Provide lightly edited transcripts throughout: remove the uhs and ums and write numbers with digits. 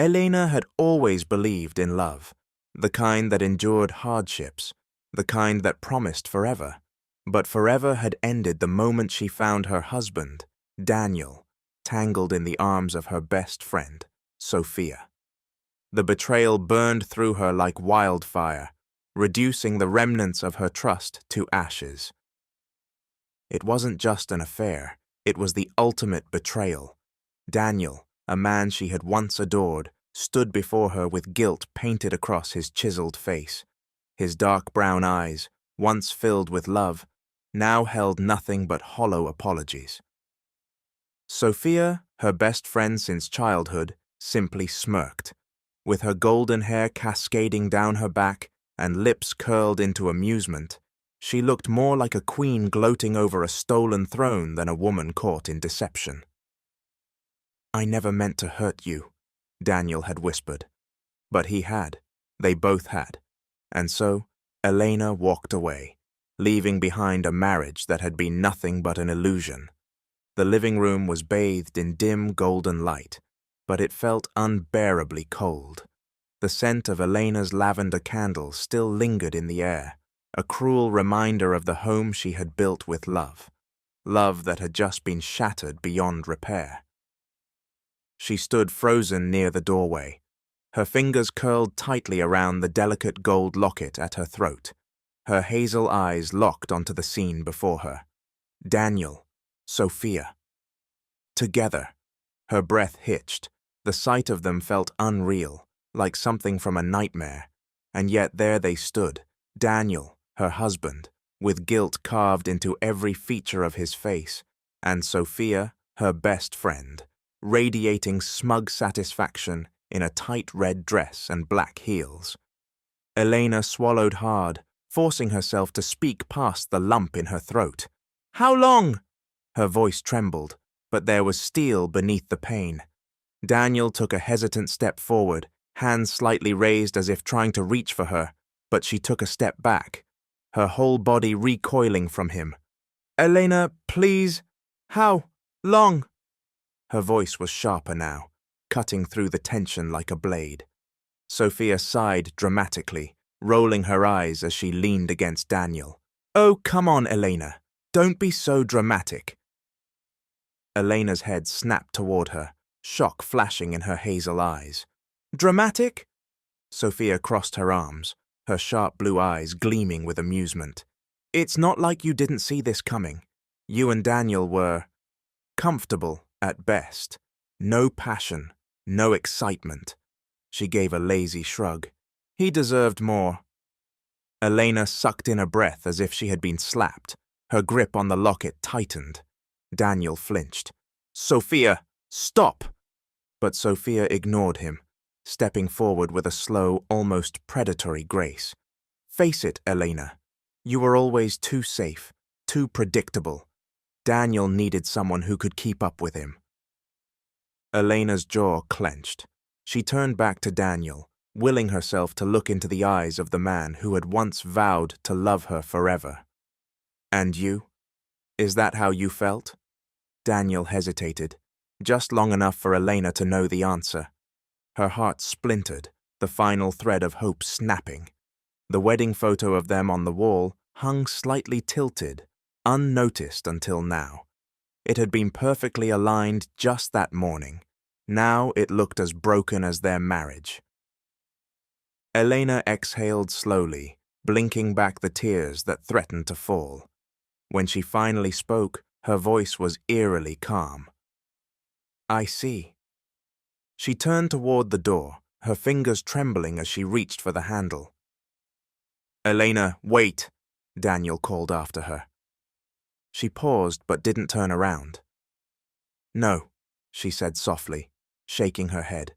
Elena had always believed in love, the kind that endured hardships, the kind that promised forever. But forever had ended the moment she found her husband, Daniel, tangled in the arms of her best friend, Sophia. The betrayal burned through her like wildfire, reducing the remnants of her trust to ashes. It wasn't just an affair, it was the ultimate betrayal. Daniel, a man she had once adored, stood before her with guilt painted across his chiseled face. His dark brown eyes, once filled with love, now held nothing but hollow apologies. Sophia, her best friend since childhood, simply smirked. With her golden hair cascading down her back and lips curled into amusement, she looked more like a queen gloating over a stolen throne than a woman caught in deception. "I never meant to hurt you," Daniel had whispered. But he had. They both had. And so, Elena walked away, leaving behind a marriage that had been nothing but an illusion. The living room was bathed in dim golden light, but it felt unbearably cold. The scent of Elena's lavender candle still lingered in the air, a cruel reminder of the home she had built with love, love that had just been shattered beyond repair. She stood frozen near the doorway, her fingers curled tightly around the delicate gold locket at her throat, her hazel eyes locked onto the scene before her. Daniel, Sophia. Together. Her breath hitched. The sight of them felt unreal, like something from a nightmare. And yet there they stood, Daniel, her husband, with guilt carved into every feature of his face, and Sophia, her best friend, radiating smug satisfaction in a tight red dress and black heels. Elena swallowed hard, forcing herself to speak past the lump in her throat. "How long?" Her voice trembled, but there was steel beneath the pain. Daniel took a hesitant step forward, hands slightly raised as if trying to reach for her, but she took a step back, her whole body recoiling from him. "Elena, please. How long?" Her voice was sharper now, cutting through the tension like a blade. Sophia sighed dramatically, rolling her eyes as she leaned against Daniel. "Oh, come on, Elena. Don't be so dramatic." Elena's head snapped toward her, shock flashing in her hazel eyes. "Dramatic?" Sophia crossed her arms, her sharp blue eyes gleaming with amusement. "It's not like you didn't see this coming. You and Daniel were comfortable at best. No passion, no excitement." She gave a lazy shrug. "He deserved more." Elena sucked in a breath as if she had been slapped. Her grip on the locket tightened. Daniel flinched. "Sophia, stop!" But Sophia ignored him, stepping forward with a slow, almost predatory grace. "Face it, Elena. You were always too safe, too predictable. Daniel needed someone who could keep up with him." Elena's jaw clenched. She turned back to Daniel, willing herself to look into the eyes of the man who had once vowed to love her forever. "And you? Is that how you felt?" Daniel hesitated, just long enough for Elena to know the answer. Her heart splintered, the final thread of hope snapping. The wedding photo of them on the wall hung slightly tilted, unnoticed until now. It had been perfectly aligned just that morning. Now it looked as broken as their marriage. Elena exhaled slowly, blinking back the tears that threatened to fall. When she finally spoke, her voice was eerily calm. "I see." She turned toward the door, her fingers trembling as she reached for the handle. "Elena, wait," Daniel called after her. She paused but didn't turn around. "No," she said softly, shaking her head.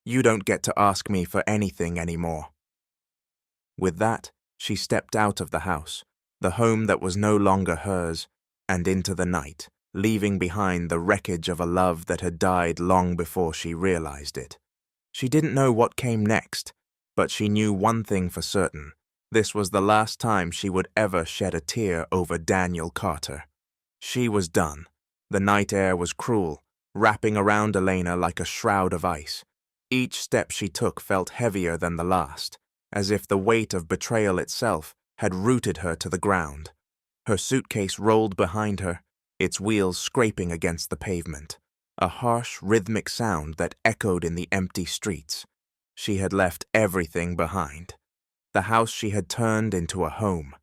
"You don't get to ask me for anything anymore." With that, she stepped out of the house, the home that was no longer hers, and into the night, leaving behind the wreckage of a love that had died long before she realized it. She didn't know what came next, but she knew one thing for certain. This was the last time she would ever shed a tear over Daniel Carter. She was done. The night air was cruel, wrapping around Elena like a shroud of ice. Each step she took felt heavier than the last, as if the weight of betrayal itself had rooted her to the ground. Her suitcase rolled behind her, its wheels scraping against the pavement, a harsh, rhythmic sound that echoed in the empty streets. She had left everything behind. The house she had turned into a home.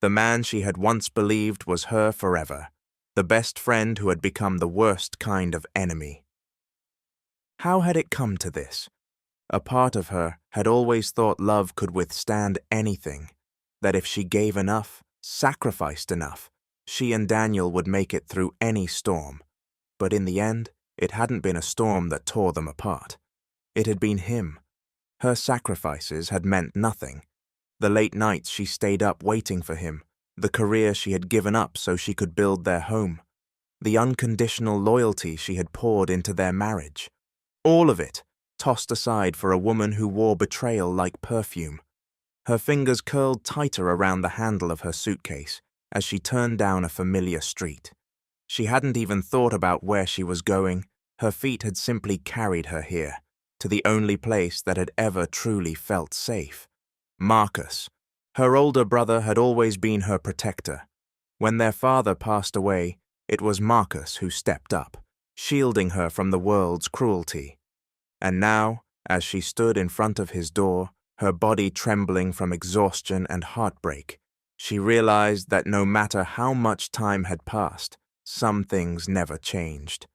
The man she had once believed was her forever. The best friend who had become the worst kind of enemy. How had it come to this? A part of her had always thought love could withstand anything, that if she gave enough, sacrificed enough, she and Daniel would make it through any storm. But in the end, it hadn't been a storm that tore them apart. It had been him. Her sacrifices had meant nothing. The late nights she stayed up waiting for him, the career she had given up so she could build their home, the unconditional loyalty she had poured into their marriage. All of it tossed aside for a woman who wore betrayal like perfume. Her fingers curled tighter around the handle of her suitcase as she turned down a familiar street. She hadn't even thought about where she was going. Her feet had simply carried her here, to the only place that had ever truly felt safe. Marcus. Her older brother had always been her protector. When their father passed away, it was Marcus who stepped up, shielding her from the world's cruelty. And now, as she stood in front of his door, her body trembling from exhaustion and heartbreak, she realized that no matter how much time had passed, some things never changed.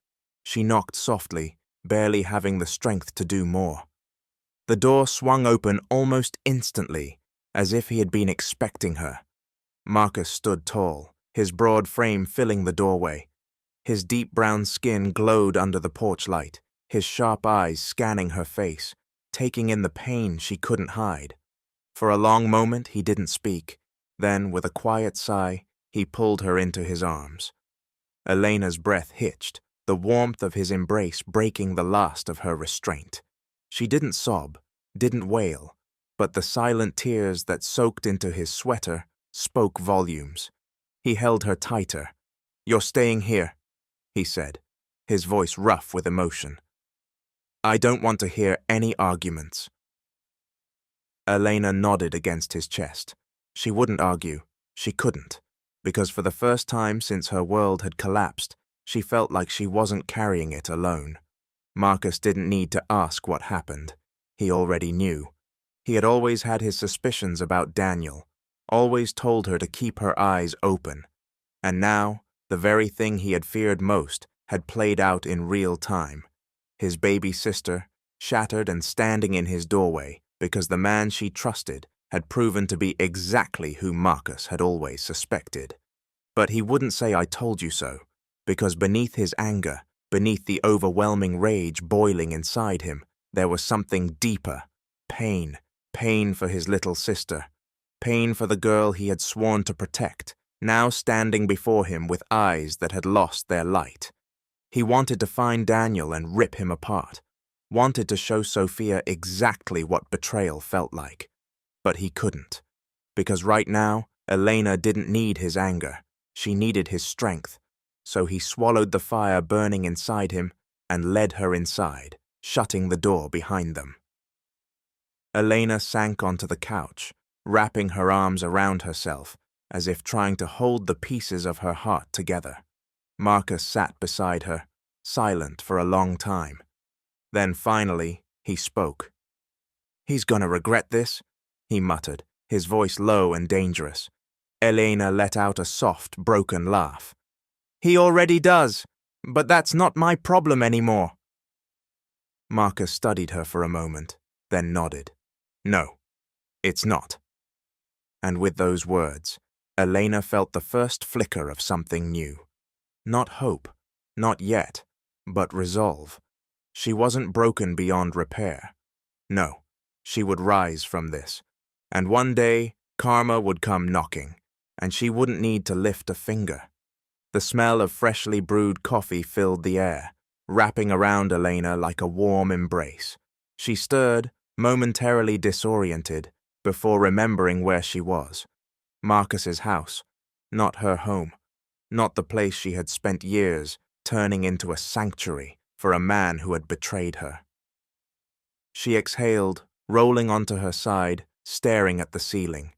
She knocked softly, barely having the strength to do more. The door swung open almost instantly, as if he had been expecting her. Marcus stood tall, his broad frame filling the doorway. His deep brown skin glowed under the porch light, his sharp eyes scanning her face, taking in the pain she couldn't hide. For a long moment he didn't speak. Then, with a quiet sigh, he pulled her into his arms. Elena's breath hitched, the warmth of his embrace breaking the last of her restraint. She didn't sob, didn't wail, but the silent tears that soaked into his sweater spoke volumes. He held her tighter. "You're staying here," he said, his voice rough with emotion. "I don't want to hear any arguments." Elena nodded against his chest. She wouldn't argue. She couldn't, because for the first time since her world had collapsed, she felt like she wasn't carrying it alone. Marcus didn't need to ask what happened. He already knew. He had always had his suspicions about Daniel, always told her to keep her eyes open. And now, the very thing he had feared most had played out in real time. His baby sister, shattered and standing in his doorway because the man she trusted had proven to be exactly who Marcus had always suspected. But he wouldn't say "I told you so," because beneath his anger, beneath the overwhelming rage boiling inside him, there was something deeper. Pain. Pain for his little sister. Pain for the girl he had sworn to protect, now standing before him with eyes that had lost their light. He wanted to find Daniel and rip him apart. Wanted to show Sophia exactly what betrayal felt like. But he couldn't. Because right now, Elena didn't need his anger. She needed his strength. So he swallowed the fire burning inside him and led her inside, shutting the door behind them. Elena sank onto the couch, wrapping her arms around herself, as if trying to hold the pieces of her heart together. Marcus sat beside her, silent for a long time. Then finally, he spoke. "He's gonna regret this," he muttered, his voice low and dangerous. Elena let out a soft, broken laugh. "He already does, but that's not my problem anymore." Marcus studied her for a moment, then nodded. "No, it's not." And with those words, Elena felt the first flicker of something new. Not hope, not yet, but resolve. She wasn't broken beyond repair. No, she would rise from this. And one day, karma would come knocking, and she wouldn't need to lift a finger. The smell of freshly brewed coffee filled the air, wrapping around Elena like a warm embrace. She stirred, momentarily disoriented, before remembering where she was. Marcus's house, not her home, not the place she had spent years turning into a sanctuary for a man who had betrayed her. She exhaled, rolling onto her side, staring at the ceiling.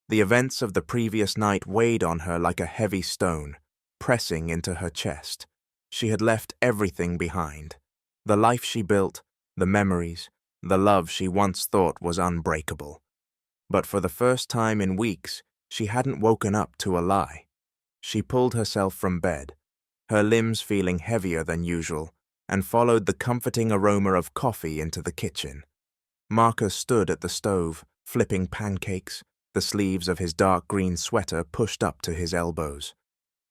The events of the previous night weighed on her like a heavy stone, pressing into her chest. She had left everything behind. The life she built, the memories, the love she once thought was unbreakable. But for the first time in weeks, she hadn't woken up to a lie. She pulled herself from bed, her limbs feeling heavier than usual, and followed the comforting aroma of coffee into the kitchen. Marcus stood at the stove, flipping pancakes, the sleeves of his dark green sweater pushed up to his elbows.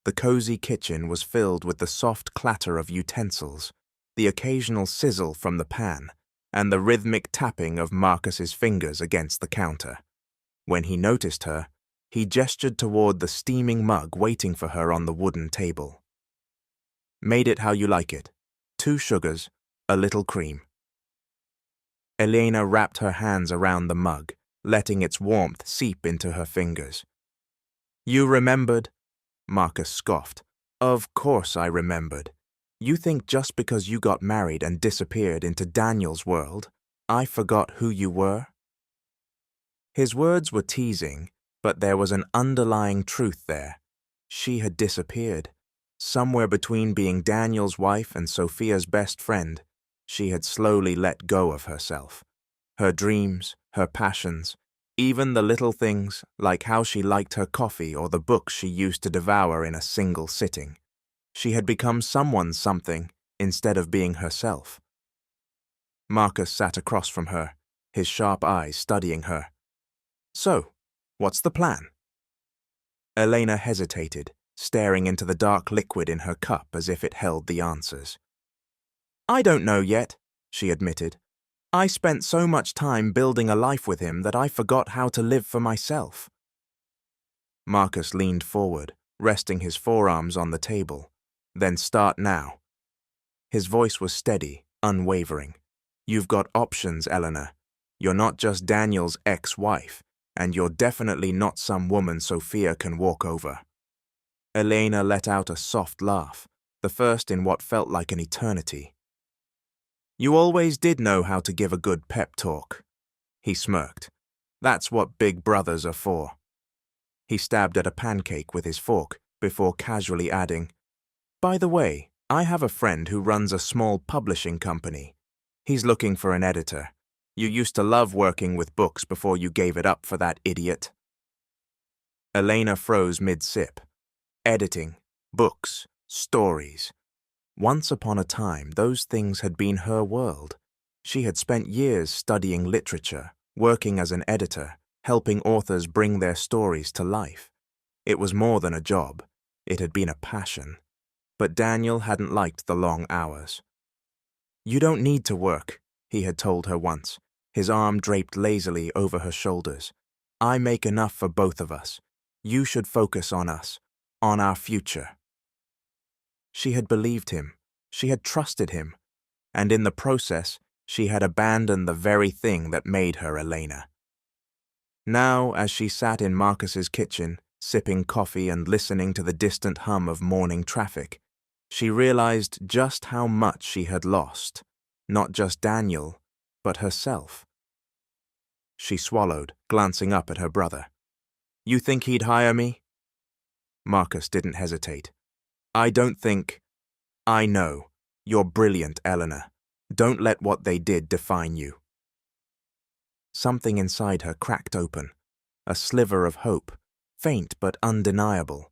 The cozy kitchen was filled with the soft clatter of utensils, the occasional sizzle from the pan, and the rhythmic tapping of Marcus's fingers against the counter. When he noticed her, he gestured toward the steaming mug waiting for her on the wooden table. "Made it how you like it. 2 sugars, a little cream." Elena wrapped her hands around the mug, letting its warmth seep into her fingers. "You remembered?" Marcus scoffed. "Of course I remembered. You think just because you got married and disappeared into Daniel's world, I forgot who you were?" His words were teasing, but there was an underlying truth there. She had disappeared. Somewhere between being Daniel's wife and Sophia's best friend, she had slowly let go of herself. Her dreams, her passions, even the little things like how she liked her coffee or the books she used to devour in a single sitting. She had become someone's something instead of being herself. Marcus sat across from her, his sharp eyes studying her. "So, what's the plan?" Elena hesitated, staring into the dark liquid in her cup as if it held the answers. "I don't know yet," she admitted. "I spent so much time building a life with him that I forgot how to live for myself." Marcus leaned forward, resting his forearms on the table. "Then start now." His voice was steady, unwavering. "You've got options, Elena. You're not just Daniel's ex-wife, and you're definitely not some woman Sophia can walk over." Elena let out a soft laugh, the first in what felt like an eternity. "You always did know how to give a good pep talk." He smirked. "That's what big brothers are for." He stabbed at a pancake with his fork before casually adding, "By the way, I have a friend who runs a small publishing company. He's looking for an editor. You used to love working with books before you gave it up for that idiot." Elena froze mid-sip. Editing, books, stories. Once upon a time, those things had been her world. She had spent years studying literature, working as an editor, helping authors bring their stories to life. It was more than a job. It had been a passion. But Daniel hadn't liked the long hours. "You don't need to work," he had told her once, his arm draped lazily over her shoulders. "I make enough for both of us. You should focus on us, on our future." She had believed him, she had trusted him, and in the process, she had abandoned the very thing that made her Elena. Now, as she sat in Marcus's kitchen, sipping coffee and listening to the distant hum of morning traffic, she realized just how much she had lost, not just Daniel, but herself. She swallowed, glancing up at her brother. "You think he'd hire me?" Marcus didn't hesitate. "I don't think... I know. You're brilliant, Elena. Don't let what they did define you." Something inside her cracked open, a sliver of hope, faint but undeniable.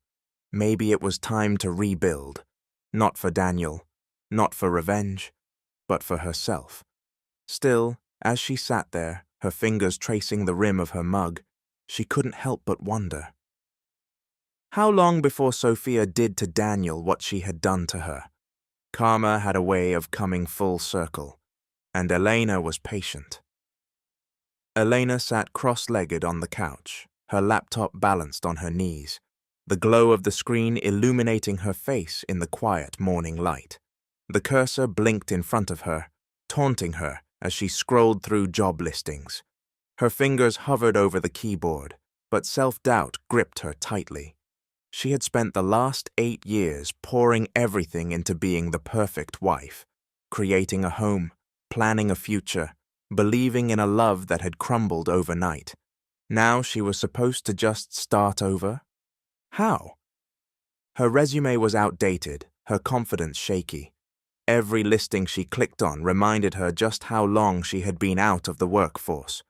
Maybe it was time to rebuild, not for Daniel, not for revenge, but for herself. Still, as she sat there, her fingers tracing the rim of her mug, she couldn't help but wonder. How long before Sophia did to Daniel what she had done to her? Karma had a way of coming full circle, and Elena was patient. Elena sat cross-legged on the couch, her laptop balanced on her knees, the glow of the screen illuminating her face in the quiet morning light. The cursor blinked in front of her, taunting her as she scrolled through job listings. Her fingers hovered over the keyboard, but self-doubt gripped her tightly. She had spent the last 8 years pouring everything into being the perfect wife, creating a home, planning a future, believing in a love that had crumbled overnight. Now she was supposed to just start over? How? Her resume was outdated, her confidence shaky. Every listing she clicked on reminded her just how long she had been out of the workforce.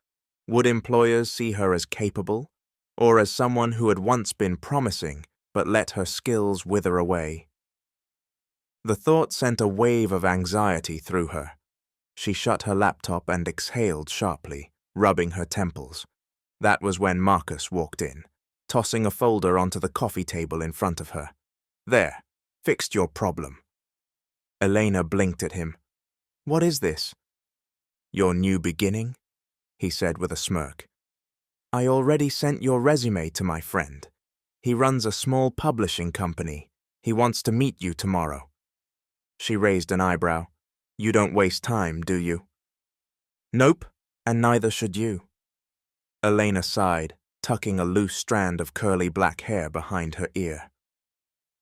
Would employers see her as capable, or as someone who had once been promising but let her skills wither away? The thought sent a wave of anxiety through her. She shut her laptop and exhaled sharply, rubbing her temples. That was when Marcus walked in, tossing a folder onto the coffee table in front of her. "There, fixed your problem." Elena blinked at him. "What is this?" "Your new beginning," he said with a smirk. "I already sent your resume to my friend. He runs a small publishing company. He wants to meet you tomorrow." She raised an eyebrow. "You don't waste time, do you?" "Nope, and neither should you." Elena sighed, tucking a loose strand of curly black hair behind her ear.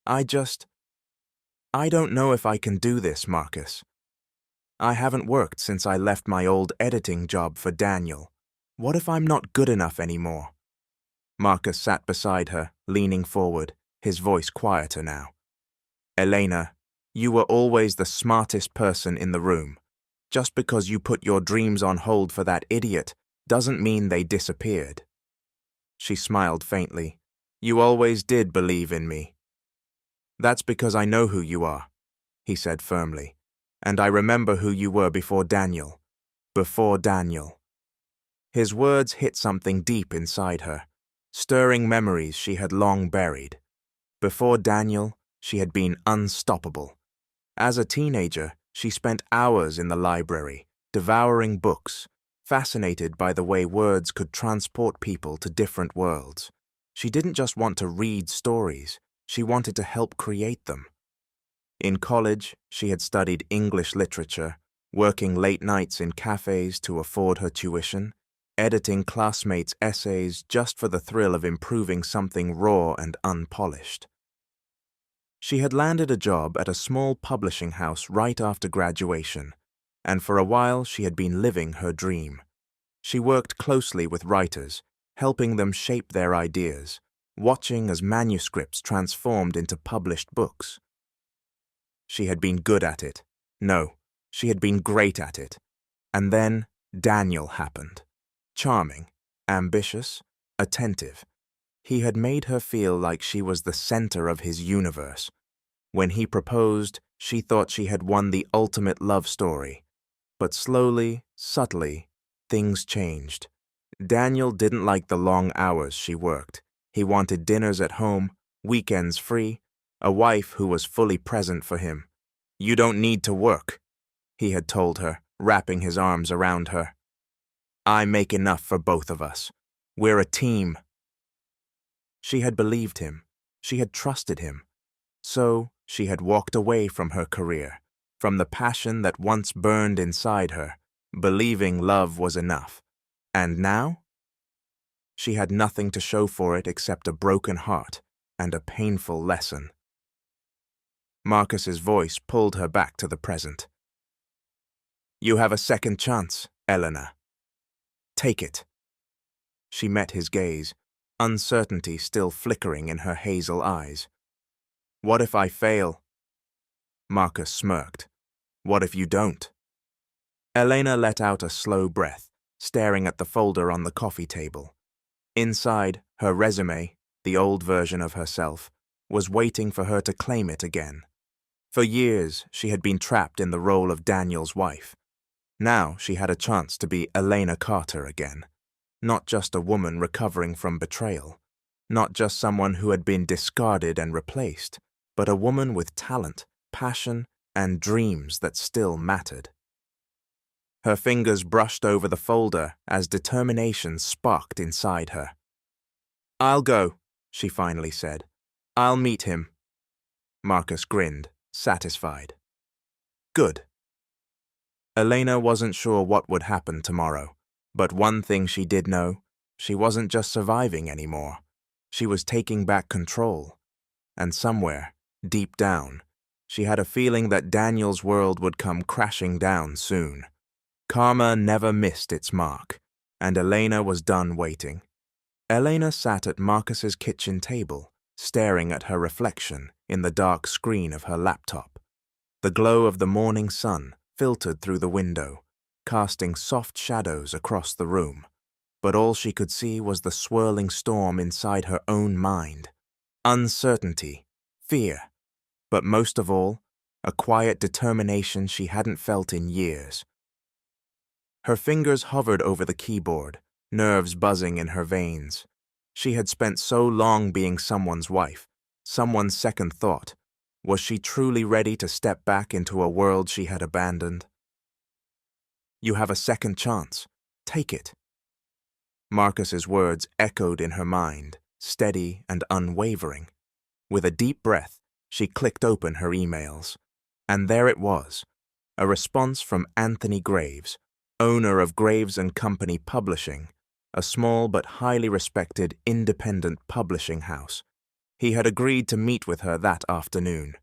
I don't know if I can do this, Marcus. I haven't worked since I left my old editing job for Daniel. What if I'm not good enough anymore?" Marcus sat beside her, leaning forward, his voice quieter now. "Elena, you were always the smartest person in the room. Just because you put your dreams on hold for that idiot doesn't mean they disappeared." She smiled faintly. "You always did believe in me." "That's because I know who you are," he said firmly. "And I remember who you were before Daniel. Before Daniel." His words hit something deep inside her, stirring memories she had long buried. Before Daniel, she had been unstoppable. As a teenager, she spent hours in the library, devouring books, fascinated by the way words could transport people to different worlds. She didn't just want to read stories, she wanted to help create them. In college, she had studied English literature, working late nights in cafes to afford her tuition, editing classmates' essays just for the thrill of improving something raw and unpolished. She had landed a job at a small publishing house right after graduation, and for a while she had been living her dream. She worked closely with writers, helping them shape their ideas, watching as manuscripts transformed into published books. She had been good at it. No, she had been great at it. And then Daniel happened. Charming, ambitious, attentive. He had made her feel like she was the center of his universe. When he proposed, she thought she had won the ultimate love story. But slowly, subtly, things changed. Daniel didn't like the long hours she worked. He wanted dinners at home, weekends free, a wife who was fully present for him. "You don't need to work," he had told her, wrapping his arms around her. "I make enough for both of us. We're a team." She had believed him. She had trusted him. So she had walked away from her career, from the passion that once burned inside her, believing love was enough. And now? She had nothing to show for it except a broken heart and a painful lesson. Marcus's voice pulled her back to the present. "You have a second chance, Elena. Take it." She met his gaze, uncertainty still flickering in her hazel eyes. "What if I fail?" Marcus smirked. "What if you don't?" Elena let out a slow breath, staring at the folder on the coffee table. Inside, her resume, the old version of herself, was waiting for her to claim it again. For years, she had been trapped in the role of Daniel's wife. Now she had a chance to be Elena Carter again. Not just a woman recovering from betrayal. Not just someone who had been discarded and replaced, but a woman with talent, passion, and dreams that still mattered. Her fingers brushed over the folder as determination sparked inside her. "I'll go," she finally said. "I'll meet him." Marcus grinned, satisfied. Good. Elena wasn't sure what would happen tomorrow, but one thing she did know, she wasn't just surviving anymore. She was taking back control. And somewhere, deep down, she had a feeling that Daniel's world would come crashing down soon. Karma never missed its mark, and Elena was done waiting. Elena sat at Marcus's kitchen table, staring at her reflection in the dark screen of her laptop. The glow of the morning sun filtered through the window, casting soft shadows across the room, but all she could see was the swirling storm inside her own mind. Uncertainty, fear, but most of all, a quiet determination she hadn't felt in years. Her fingers hovered over the keyboard, nerves buzzing in her veins. She had spent so long being someone's wife, someone's second thought. Was she truly ready to step back into a world she had abandoned? You have a second chance. Take it. Marcus's words echoed in her mind, steady and unwavering. With a deep breath, she clicked open her emails. And there it was, a response from Anthony Graves, owner of Graves & Company Publishing, a small but highly respected independent publishing house. He had agreed to meet with her that afternoon.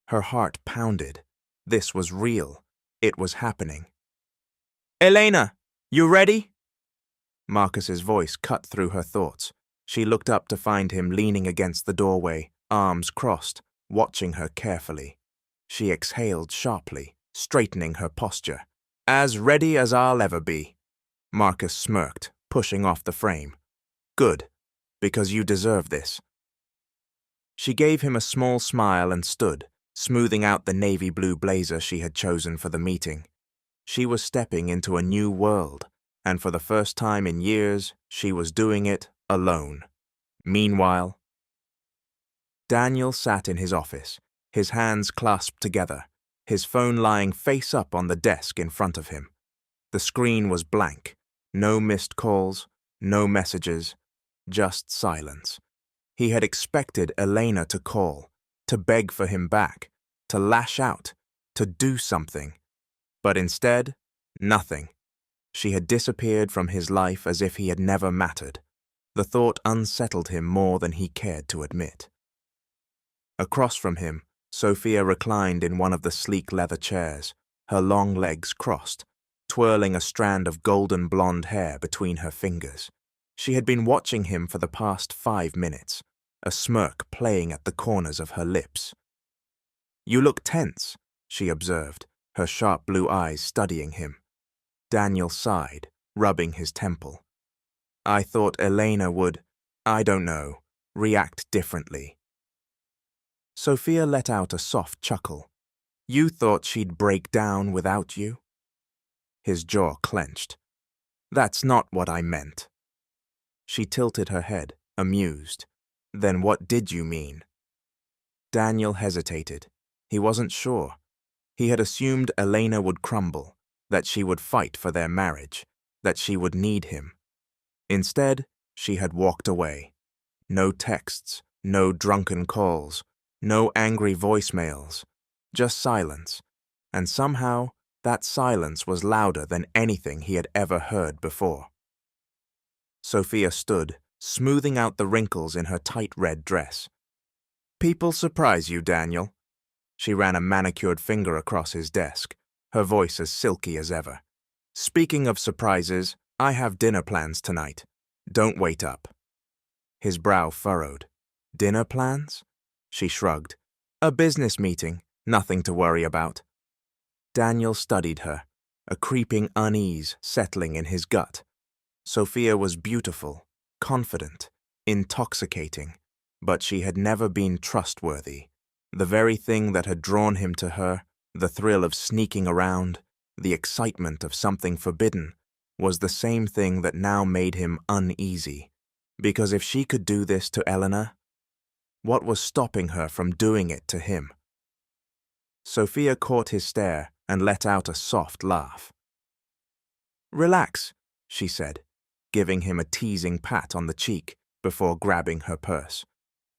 Her heart pounded. This was real. It was happening. "Elena, you ready?" Marcus's voice cut through her thoughts. She looked up to find him leaning against the doorway, arms crossed, watching her carefully. She exhaled sharply, straightening her posture. "As ready as I'll ever be." Marcus smirked, pushing off the frame. "Good, because you deserve this." She gave him a small smile and stood, smoothing out the navy blue blazer she had chosen for the meeting. She was stepping into a new world, and for the first time in years, she was doing it alone. Meanwhile, Daniel sat in his office, his hands clasped together, his phone lying face up on the desk in front of him. The screen was blank, no missed calls, no messages, just silence. He had expected Elena to call, to beg for him back, to lash out, to do something. But instead, nothing. She had disappeared from his life as if he had never mattered. The thought unsettled him more than he cared to admit. Across from him, Sophia reclined in one of the sleek leather chairs, her long legs crossed, twirling a strand of golden blonde hair between her fingers. She had been watching him for the past 5 minutes, a smirk playing at the corners of her lips. "You look tense," she observed, her sharp blue eyes studying him. Daniel sighed, rubbing his temple. "I thought Elena would, I don't know, react differently." Sophia let out a soft chuckle. "You thought she'd break down without you?" His jaw clenched. "That's not what I meant." She tilted her head, amused. "Then what did you mean?" Daniel hesitated. He wasn't sure. He had assumed Elena would crumble, that she would fight for their marriage, that she would need him. Instead, she had walked away. No texts, no drunken calls, no angry voicemails, just silence. And somehow, that silence was louder than anything he had ever heard before. Sophia stood, smoothing out the wrinkles in her tight red dress. "People surprise you, Daniel." She ran a manicured finger across his desk, her voice as silky as ever. "Speaking of surprises, I have dinner plans tonight. Don't wait up." His brow furrowed. "Dinner plans?" She shrugged. "A business meeting, nothing to worry about." Daniel studied her, a creeping unease settling in his gut. Sophia was beautiful, confident, intoxicating, but she had never been trustworthy. The very thing that had drawn him to her, the thrill of sneaking around, the excitement of something forbidden, was the same thing that now made him uneasy. Because if she could do this to Elena, what was stopping her from doing it to him? Sophia caught his stare and let out a soft laugh. "Relax," she said, giving him a teasing pat on the cheek before grabbing her purse.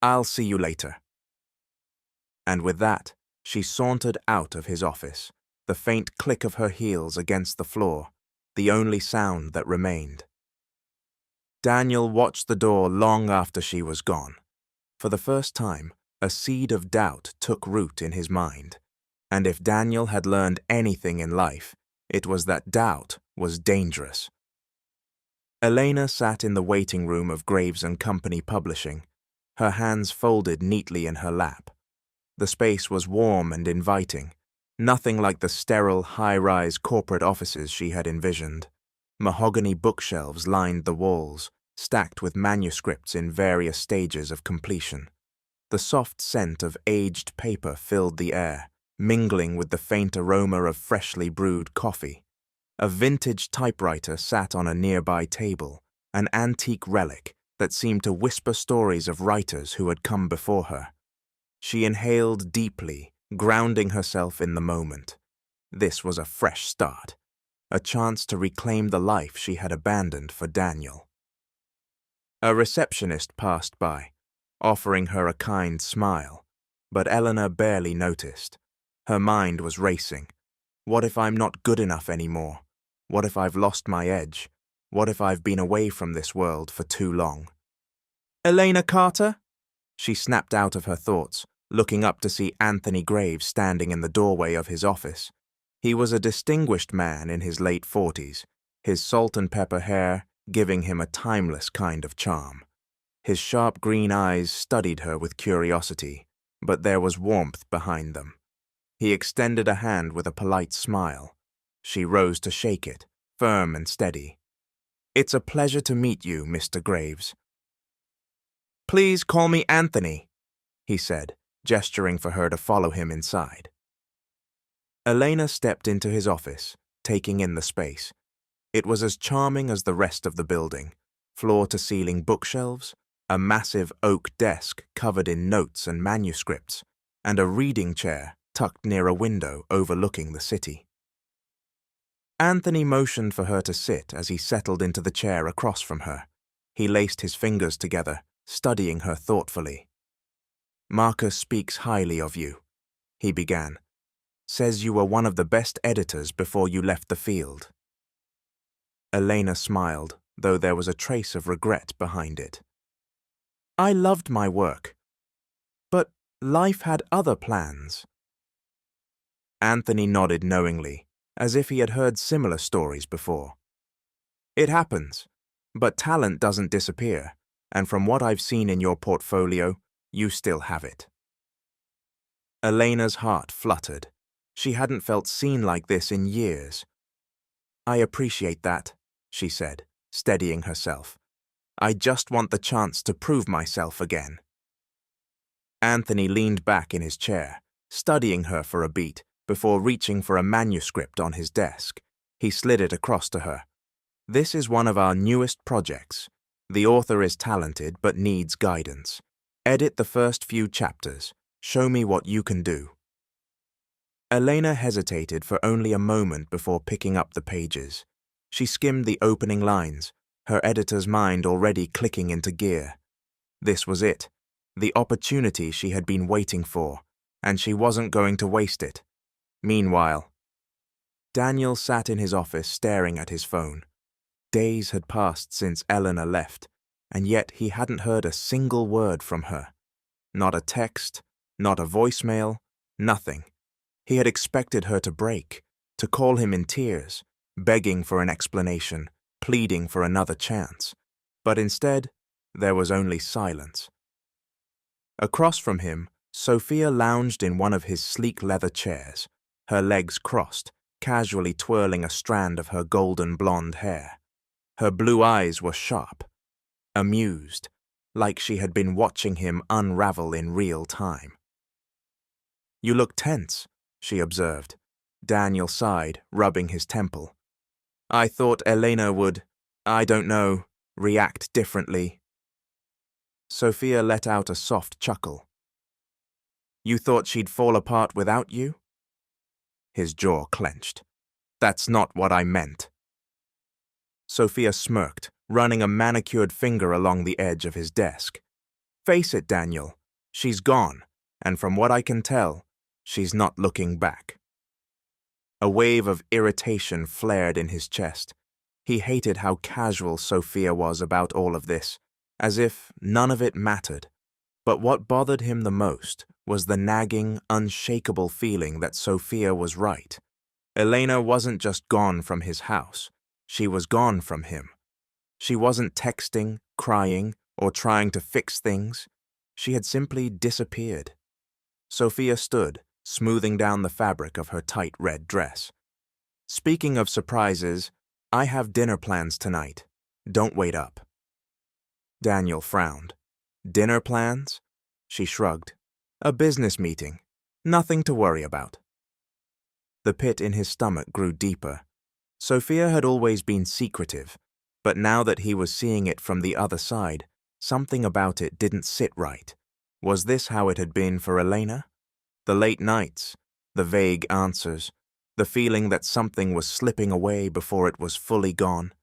"I'll see you later." And with that, she sauntered out of his office, the faint click of her heels against the floor, the only sound that remained. Daniel watched the door long after she was gone. For the first time, a seed of doubt took root in his mind. And if Daniel had learned anything in life, It was that doubt was dangerous. Elena sat in the waiting room of Graves & Company Publishing, her hands folded neatly in her lap. The space was warm and inviting, nothing like the sterile, high-rise corporate offices she had envisioned. Mahogany bookshelves lined the walls, stacked with manuscripts in various stages of completion. The soft scent of aged paper filled the air, mingling with the faint aroma of freshly brewed coffee. A vintage typewriter sat on a nearby table, an antique relic that seemed to whisper stories of writers who had come before her. She inhaled deeply, grounding herself in the moment. This was a fresh start, a chance to reclaim the life she had abandoned for Daniel. A receptionist passed by, offering her a kind smile, but Elena barely noticed. Her mind was racing. What if I'm not good enough anymore? What if I've lost my edge? What if I've been away from this world for too long? "Elena Carter?" She snapped out of her thoughts, looking up to see Anthony Graves standing in the doorway of his office. He was a distinguished man in his late 40s, his salt and pepper hair giving him a timeless kind of charm. His sharp green eyes studied her with curiosity, but there was warmth behind them. He extended a hand with a polite smile. She rose to shake it, firm and steady. "It's a pleasure to meet you, Mr. Graves." "Please call me Anthony," he said, gesturing for her to follow him inside. Elena stepped into his office, taking in the space. It was as charming as the rest of the building, floor-to-ceiling bookshelves, a massive oak desk covered in notes and manuscripts, and a reading chair tucked near a window overlooking the city. Anthony motioned for her to sit as he settled into the chair across from her. He laced his fingers together, studying her thoughtfully. "Marcus speaks highly of you," he began. "Says you were one of the best editors before you left the field." Elena smiled, though there was a trace of regret behind it. "I loved my work, but life had other plans." Anthony nodded knowingly, as if he had heard similar stories before. "It happens, but talent doesn't disappear, and from what I've seen in your portfolio, you still have it." Elena's heart fluttered. She hadn't felt seen like this in years. "I appreciate that," she said, steadying herself. "I just want the chance to prove myself again." Anthony leaned back in his chair, studying her for a beat, before reaching for a manuscript on his desk. He slid it across to her. "This is one of our newest projects. The author is talented but needs guidance. Edit the first few chapters. Show me what you can do." Elena hesitated for only a moment before picking up the pages. She skimmed the opening lines, her editor's mind already clicking into gear. This was it, the opportunity she had been waiting for, and she wasn't going to waste it. Meanwhile, Daniel sat in his office staring at his phone. Days had passed since Elena left, and yet he hadn't heard a single word from her. Not a text, not a voicemail, nothing. He had expected her to break, to call him in tears, begging for an explanation, pleading for another chance. But instead, there was only silence. Across from him, Sophia lounged in one of his sleek leather chairs, her legs crossed, casually twirling a strand of her golden blonde hair. Her blue eyes were sharp, amused, like she had been watching him unravel in real time. "You look tense," she observed. Daniel sighed, rubbing his temple. "I thought Elena would, I don't know, react differently." Sophia let out a soft chuckle. "You thought she'd fall apart without you?" His jaw clenched. "That's not what I meant." Sophia smirked, running a manicured finger along the edge of his desk. "Face it, Daniel. She's gone, and from what I can tell, she's not looking back." A wave of irritation flared in his chest. He hated how casual Sophia was about all of this, as if none of it mattered. But what bothered him the most was the nagging, unshakable feeling that Sophia was right. Elena wasn't just gone from his house. She was gone from him. She wasn't texting, crying, or trying to fix things. She had simply disappeared. Sophia stood, smoothing down the fabric of her tight red dress. Speaking of surprises, I have dinner plans tonight. Don't wait up. Daniel frowned. Dinner plans? She shrugged. A business meeting. Nothing to worry about. The pit in his stomach grew deeper. Sophia had always been secretive, but now that he was seeing it from the other side, something about it didn't sit right. Was this how it had been for Elena? The late nights, the vague answers, the feeling that something was slipping away before it was fully gone.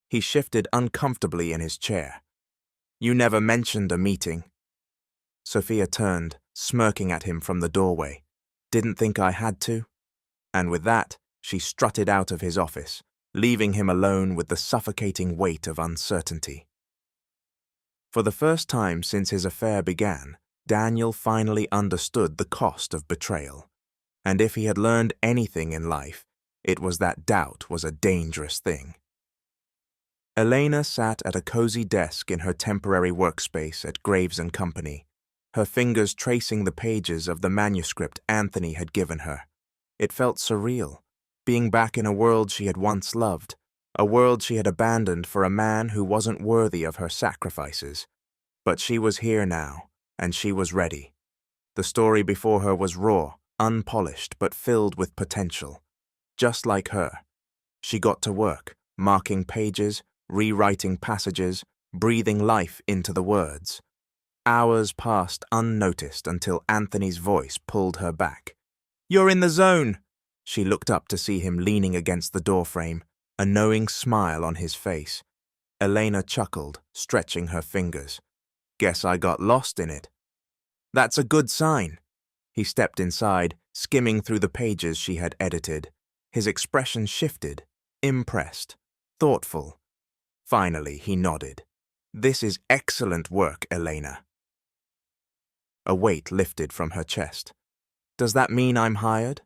He shifted uncomfortably in his chair. You never mentioned a meeting. Sophia turned, smirking at him from the doorway. Didn't think I had to? And with that, she strutted out of his office, leaving him alone with the suffocating weight of uncertainty. For the first time since his affair began, Daniel finally understood the cost of betrayal. And if he had learned anything in life, it was that doubt was a dangerous thing. Elena sat at a cozy desk in her temporary workspace at Graves & Company, her fingers tracing the pages of the manuscript Anthony had given her. It felt surreal, being back in a world she had once loved, a world she had abandoned for a man who wasn't worthy of her sacrifices. But she was here now, and she was ready. The story before her was raw, unpolished, but filled with potential. Just like her, she got to work, marking pages, rewriting passages, breathing life into the words. Hours passed unnoticed until Anthony's voice pulled her back. You're in the zone! She looked up to see him leaning against the doorframe, a knowing smile on his face. Elena chuckled, stretching her fingers. Guess I got lost in it. That's a good sign. He stepped inside, skimming through the pages she had edited. His expression shifted, impressed, thoughtful. Finally, he nodded. This is excellent work, Elena. A weight lifted from her chest. Does that mean I'm hired?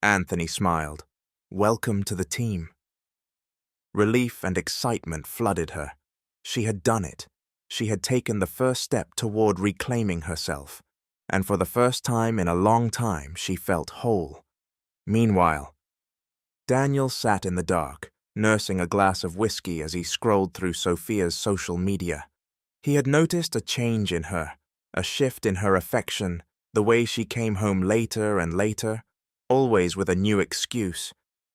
Anthony smiled. Welcome to the team. Relief and excitement flooded her. She had done it. She had taken the first step toward reclaiming herself, and for the first time in a long time she felt whole. Meanwhile, Daniel sat in the dark, nursing a glass of whiskey as he scrolled through Sophia's social media. He had noticed a change in her, a shift in her affection, the way she came home later and later, always with a new excuse.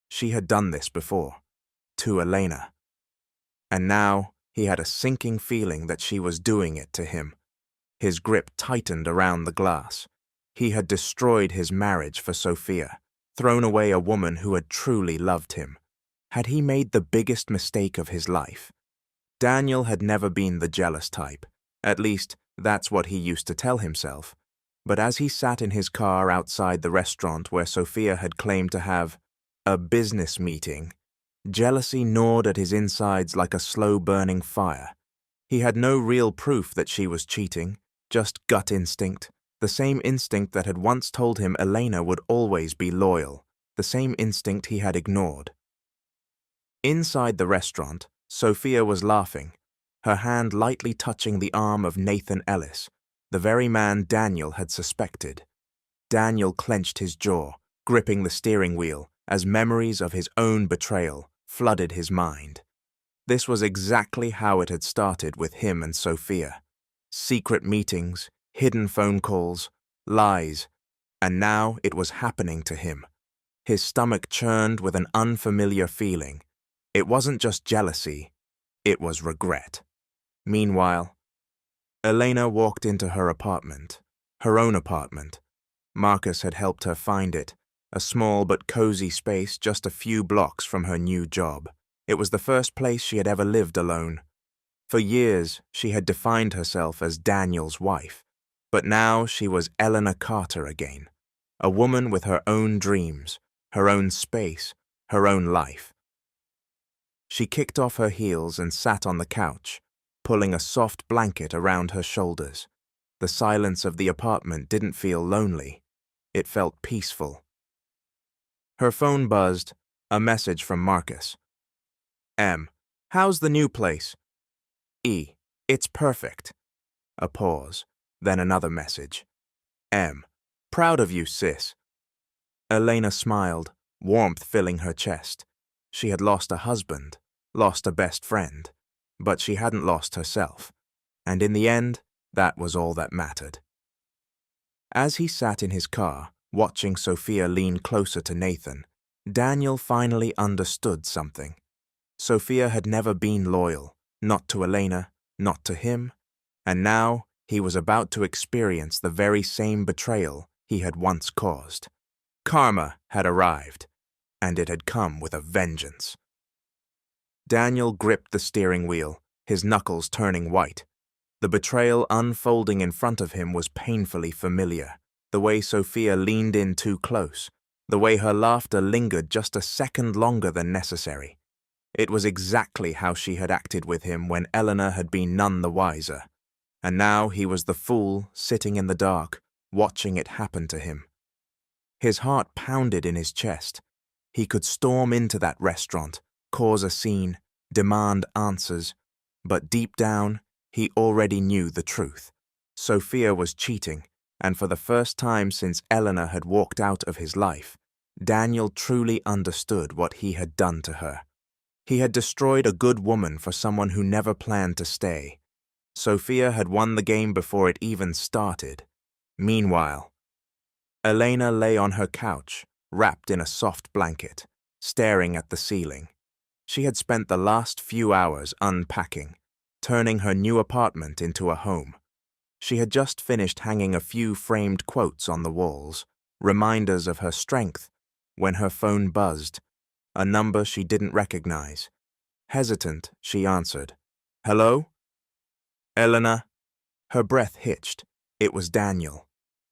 She had done this before, to Elena. And now he had a sinking feeling that she was doing it to him. His grip tightened around the glass. He had destroyed his marriage for Sophia, thrown away a woman who had truly loved him. Had he made the biggest mistake of his life? Daniel had never been the jealous type. At least, that's what he used to tell himself. But as he sat in his car outside the restaurant where Sophia had claimed to have a business meeting, jealousy gnawed at his insides like a slow-burning fire. He had no real proof that she was cheating, just gut instinct, the same instinct that had once told him Elena would always be loyal, the same instinct he had ignored. Inside the restaurant, Sophia was laughing, her hand lightly touching the arm of Nathan Ellis, the very man Daniel had suspected. Daniel clenched his jaw, gripping the steering wheel, as memories of his own betrayal flooded his mind. This was exactly how it had started with him and Sophia. Secret meetings, hidden phone calls, lies, and now it was happening to him. His stomach churned with an unfamiliar feeling. It wasn't just jealousy, it was regret. Meanwhile, Elena walked into her apartment, her own apartment. Marcus had helped her find it, a small but cozy space just a few blocks from her new job. It was the first place she had ever lived alone. For years, she had defined herself as Daniel's wife, but now she was Elena Carter again, a woman with her own dreams, her own space, her own life. She kicked off her heels and sat on the couch, pulling a soft blanket around her shoulders. The silence of the apartment didn't feel lonely. It felt peaceful. Her phone buzzed, a message from Marcus. M. How's the new place? E. It's perfect. A pause, then another message. M. Proud of you, sis. Elena smiled, warmth filling her chest. She had lost a husband, lost a best friend, but she hadn't lost herself. And in the end, that was all that mattered. As he sat in his car, watching Sophia lean closer to Nathan, Daniel finally understood something. Sophia had never been loyal, not to Elena, not to him, and now he was about to experience the very same betrayal he had once caused. Karma had arrived, and it had come with a vengeance. Daniel gripped the steering wheel, his knuckles turning white. The betrayal unfolding in front of him was painfully familiar. The way Sophia leaned in too close, the way her laughter lingered just a second longer than necessary. It was exactly how she had acted with him when Elena had been none the wiser. And now he was the fool sitting in the dark, watching it happen to him. His heart pounded in his chest. He could storm into that restaurant, cause a scene, demand answers, but deep down, he already knew the truth. Sophia was cheating, and for the first time since Elena had walked out of his life, Daniel truly understood what he had done to her. He had destroyed a good woman for someone who never planned to stay. Sophia had won the game before it even started. Meanwhile, Elena lay on her couch, wrapped in a soft blanket, staring at the ceiling. She had spent the last few hours unpacking, turning her new apartment into a home. She had just finished hanging a few framed quotes on the walls, reminders of her strength, when her phone buzzed, a number she didn't recognize. Hesitant, she answered. Hello? Elena? Her breath hitched. It was Daniel.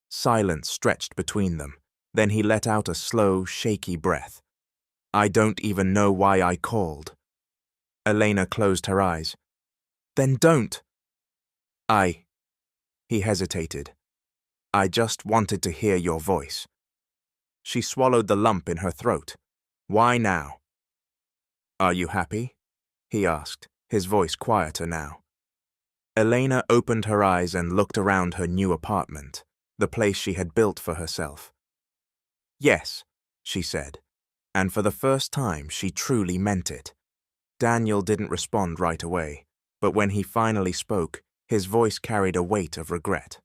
Silence stretched between them. Then he let out a slow, shaky breath. I don't even know why I called. Elena closed her eyes. Then don't. He hesitated. I just wanted to hear your voice. She swallowed the lump in her throat. Why now? Are you happy? He asked, his voice quieter now. Elena opened her eyes and looked around her new apartment, the place she had built for herself. Yes, she said, and for the first time she truly meant it. Daniel didn't respond right away, but when he finally spoke, his voice carried a weight of regret.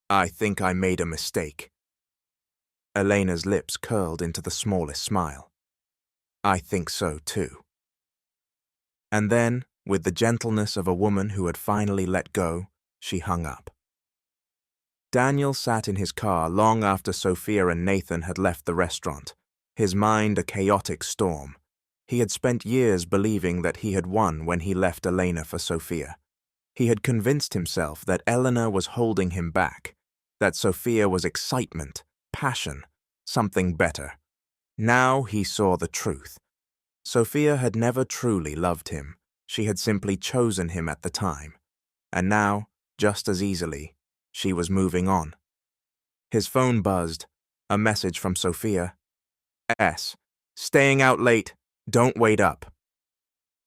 I think I made a mistake. Elena's lips curled into the smallest smile. I think so too. And then, with the gentleness of a woman who had finally let go, she hung up. Daniel sat in his car long after Sophia and Nathan had left the restaurant, his mind a chaotic storm. He had spent years believing that he had won when he left Elena for Sophia. He had convinced himself that Elena was holding him back, that Sophia was excitement, passion, something better. Now he saw the truth. Sophia had never truly loved him. She had simply chosen him at the time. And now, just as easily, she was moving on. His phone buzzed. A message from Sophia. S. Staying out late. Don't wait up.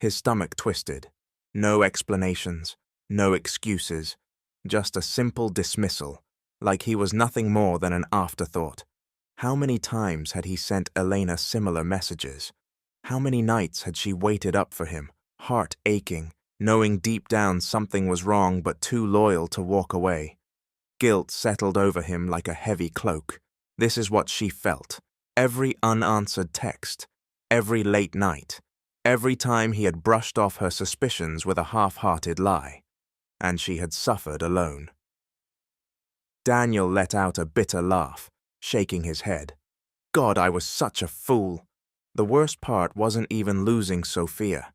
His stomach twisted. No explanations, no excuses, just a simple dismissal, like he was nothing more than an afterthought. How many times had he sent Elena similar messages? How many nights had she waited up for him, heart aching, knowing deep down something was wrong but too loyal to walk away? Guilt settled over him like a heavy cloak. This is what she felt. Every unanswered text, every late night, every time he had brushed off her suspicions with a half-hearted lie, and she had suffered alone. Daniel let out a bitter laugh, shaking his head. God, I was such a fool. The worst part wasn't even losing Sophia.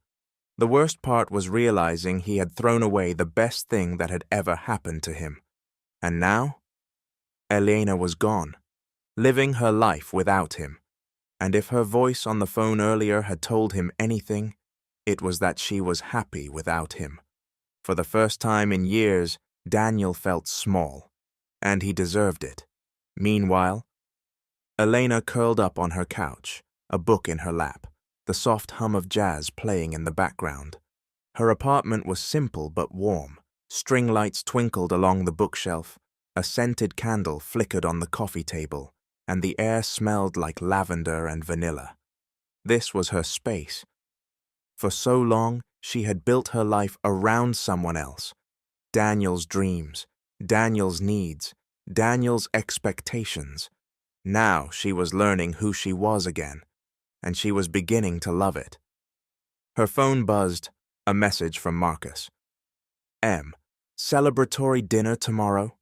The worst part was realizing he had thrown away the best thing that had ever happened to him. And now? Elena was gone, living her life without him. And if her voice on the phone earlier had told him anything, it was that she was happy without him. For the first time in years, Daniel felt small, and he deserved it. Meanwhile, Elena curled up on her couch, a book in her lap, the soft hum of jazz playing in the background. Her apartment was simple but warm. String lights twinkled along the bookshelf, a scented candle flickered on the coffee table, and the air smelled like lavender and vanilla. This was her space. For so long, she had built her life around someone else. Daniel's dreams, Daniel's needs, Daniel's expectations. Now she was learning who she was again, and she was beginning to love it. Her phone buzzed, a message from Marcus. M. Celebratory dinner tomorrow?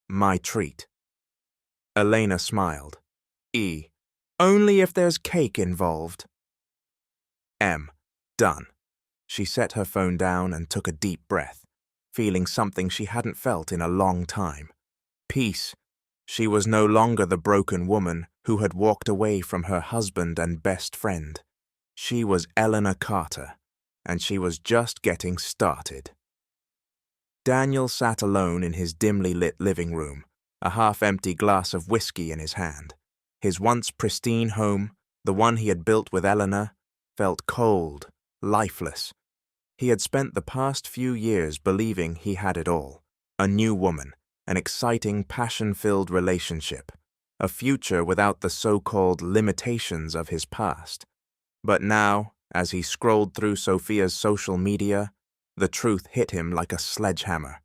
My treat. Elena smiled. E. Only if there's cake involved. M. Done. She set her phone down and took a deep breath, feeling something she hadn't felt in a long time. Peace. She was no longer the broken woman who had walked away from her husband and best friend. She was Elena Carter, and she was just getting started. Daniel sat alone in his dimly lit living room, a half-empty glass of whiskey in his hand. His once pristine home, the one he had built with Elena, felt cold, lifeless. He had spent the past few years believing he had it all: a new woman, an exciting, passion-filled relationship, a future without the so-called limitations of his past. But now, as he scrolled through Sophia's social media, the truth hit him like a sledgehammer.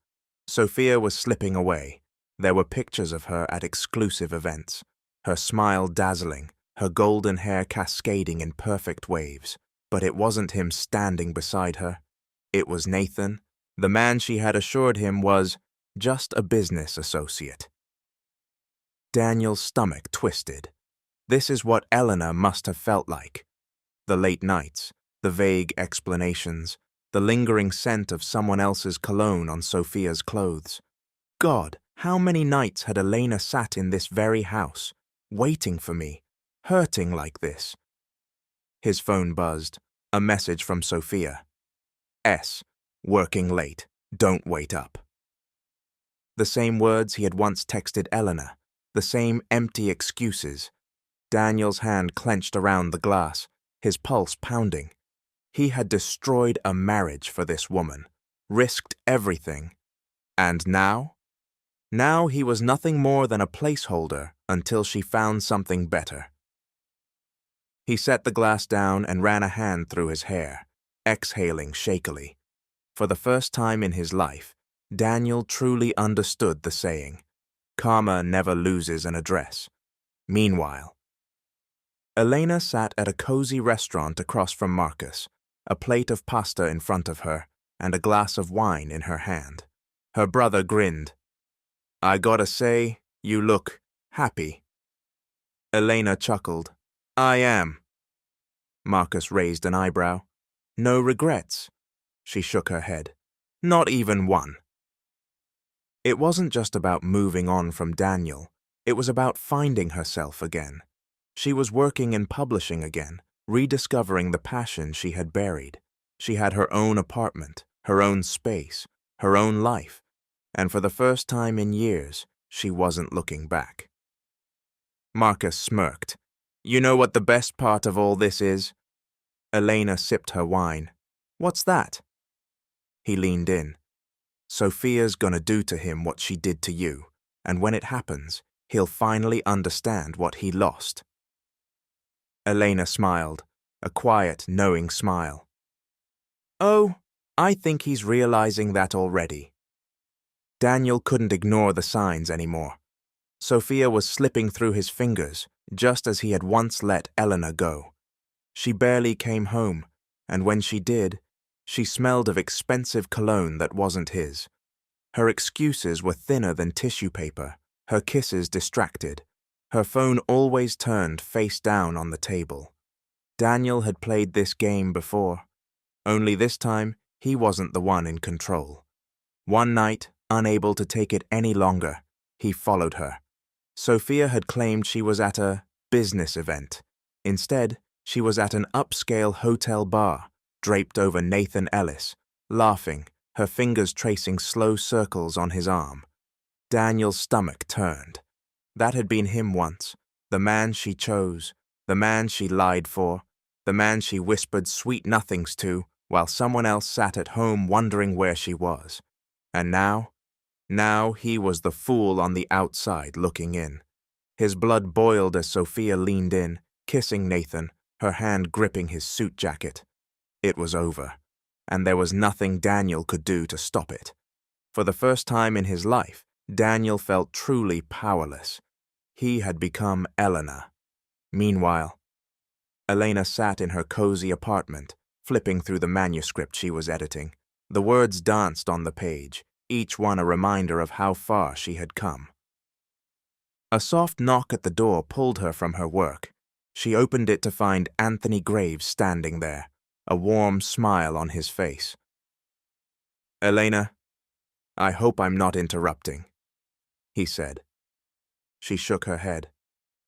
Sophia was slipping away. There were pictures of her at exclusive events, her smile dazzling, her golden hair cascading in perfect waves. But it wasn't him standing beside her. It was Nathan, the man she had assured him was just a business associate. Daniel's stomach twisted. This is what Elena must have felt like. The late nights, the vague explanations, the lingering scent of someone else's cologne on Sophia's clothes. God, how many nights had Elena sat in this very house, waiting for me, hurting like this? His phone buzzed, a message from Sophia. S. Working late. Don't wait up. The same words he had once texted Elena, the same empty excuses. Daniel's hand clenched around the glass, his pulse pounding. He had destroyed a marriage for this woman, risked everything. And now? Now he was nothing more than a placeholder until she found something better. He set the glass down and ran a hand through his hair, exhaling shakily. For the first time in his life, Daniel truly understood the saying, "Karma never loses an address." Meanwhile, Elena sat at a cozy restaurant across from Marcus, a plate of pasta in front of her and a glass of wine in her hand. Her brother grinned. "I gotta say, you look happy." Elena chuckled. "I am." Marcus raised an eyebrow. "No regrets?" She shook her head. "Not even one." It wasn't just about moving on from Daniel. It was about finding herself again. She was working in publishing again, rediscovering the passion she had buried. She had her own apartment, her own space, her own life, and for the first time in years, she wasn't looking back. Marcus smirked. "You know what the best part of all this is?" Elena sipped her wine. "What's that?" He leaned in. "Sophia's gonna do to him what she did to you, and when it happens, he'll finally understand what he lost." Elena smiled, a quiet, knowing smile. "Oh, I think he's realizing that already." Daniel couldn't ignore the signs anymore. Sophia was slipping through his fingers, just as he had once let Elena go. She barely came home, and when she did, she smelled of expensive cologne that wasn't his. Her excuses were thinner than tissue paper, her kisses distracted. Her phone always turned face down on the table. Daniel had played this game before, only this time he wasn't the one in control. One night, unable to take it any longer, he followed her. Sophia had claimed she was at a business event. Instead, she was at an upscale hotel bar, draped over Nathan Ellis, laughing, her fingers tracing slow circles on his arm. Daniel's stomach turned. That had been him once, The man she chose, the man she lied for, the man she whispered sweet nothings to while someone else sat at home wondering where she was. And now he was the fool on the outside looking in. His blood boiled as Sophia leaned in, kissing Nathan, her hand gripping his suit jacket. It was over, and there was nothing Daniel could do to stop it. For the first time in his life, Daniel felt truly powerless. He had become Elena. Meanwhile, Elena sat in her cozy apartment, flipping through the manuscript she was editing. The words danced on the page, each one a reminder of how far she had come. A soft knock at the door pulled her from her work. She opened it to find Anthony Graves standing there, a warm smile on his face. "Elena, I hope I'm not interrupting," he said. She shook her head.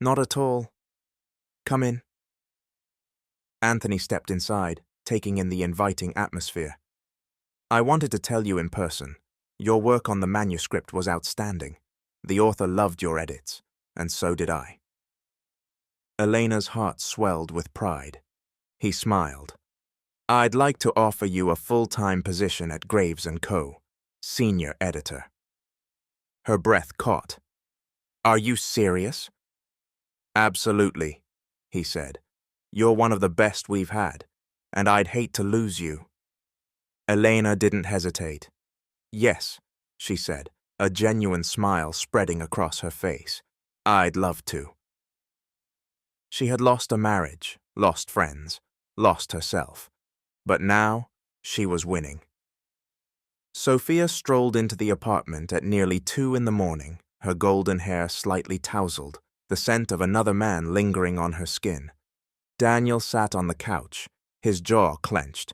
"Not at all. Come in." Anthony stepped inside, taking in the inviting atmosphere. "I wanted to tell you in person. Your work on the manuscript was outstanding. The author loved your edits, and so did I." Elena's heart swelled with pride. He smiled. "I'd like to offer you a full-time position at Graves & Co., senior editor." Her breath caught. "Are you serious?" "Absolutely," he said. "You're one of the best we've had, and I'd hate to lose you." Elena didn't hesitate. "Yes," she said, a genuine smile spreading across her face. "I'd love to." She had lost a marriage, lost friends, lost herself. But now, she was winning. Sophia strolled into the apartment at nearly 2 a.m, her golden hair slightly tousled, the scent of another man lingering on her skin. Daniel sat on the couch, his jaw clenched.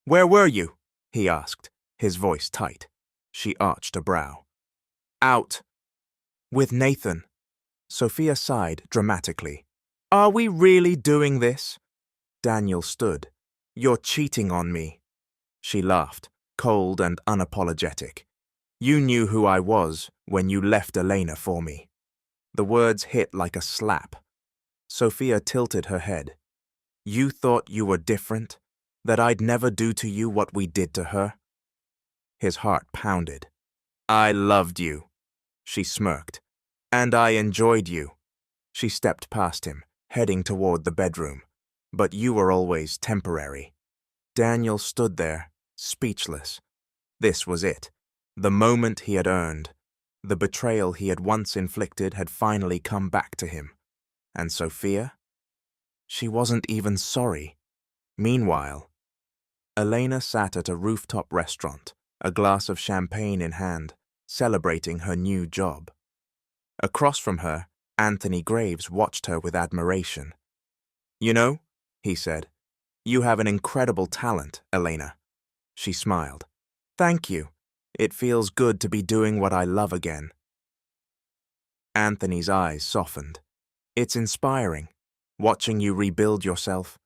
"Where were you?" he asked, his voice tight. She arched a brow. "Out." "With Nathan." Sophia sighed dramatically. "Are we really doing this?" Daniel stood. "You're cheating on me." She laughed, cold and unapologetic. "You knew who I was when you left Elena for me." The words hit like a slap. Sophia tilted her head. "You thought you were different? That I'd never do to you what we did to her?" His heart pounded. "I loved you," she smirked. "And I enjoyed you." She stepped past him, heading toward the bedroom. "But you were always temporary." Daniel stood there, speechless. This was it. The moment he had earned. The betrayal he had once inflicted had finally come back to him. And Sophia? She wasn't even sorry. Meanwhile, Elena sat at a rooftop restaurant, a glass of champagne in hand, celebrating her new job. Across from her, Anthony Graves watched her with admiration. "You know," he said, "you have an incredible talent, Elena." She smiled. "Thank you. It feels good to be doing what I love again." Anthony's eyes softened. "It's inspiring, watching you rebuild yourself."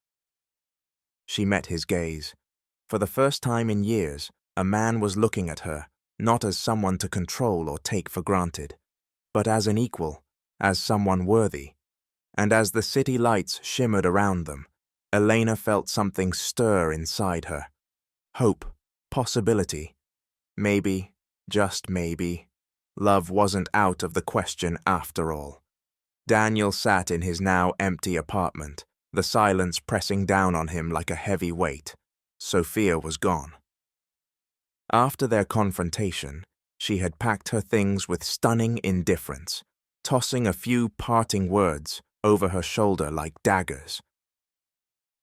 She met his gaze. For the first time in years, a man was looking at her, not as someone to control or take for granted, but as an equal, as someone worthy. And as the city lights shimmered around them, Elena felt something stir inside her. Hope, possibility. Maybe, just maybe, love wasn't out of the question after all. Daniel sat in his now empty apartment, the silence pressing down on him like a heavy weight. Sophia was gone. After their confrontation, she had packed her things with stunning indifference, tossing a few parting words over her shoulder like daggers.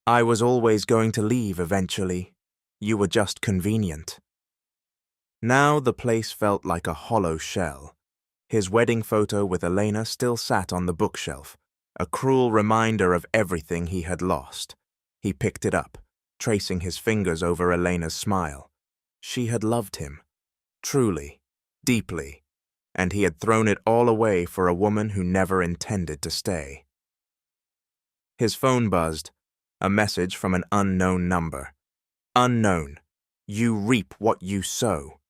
"I was always going to leave eventually. You were just convenient." Now the place felt like a hollow shell. His wedding photo with Elena still sat on the bookshelf, a cruel reminder of everything he had lost. He picked it up, tracing his fingers over Elena's smile. She had loved him, truly, deeply, and he had thrown it all away for a woman who never intended to stay. His phone buzzed, a message from an unknown number. "Unknown. You reap what you sow."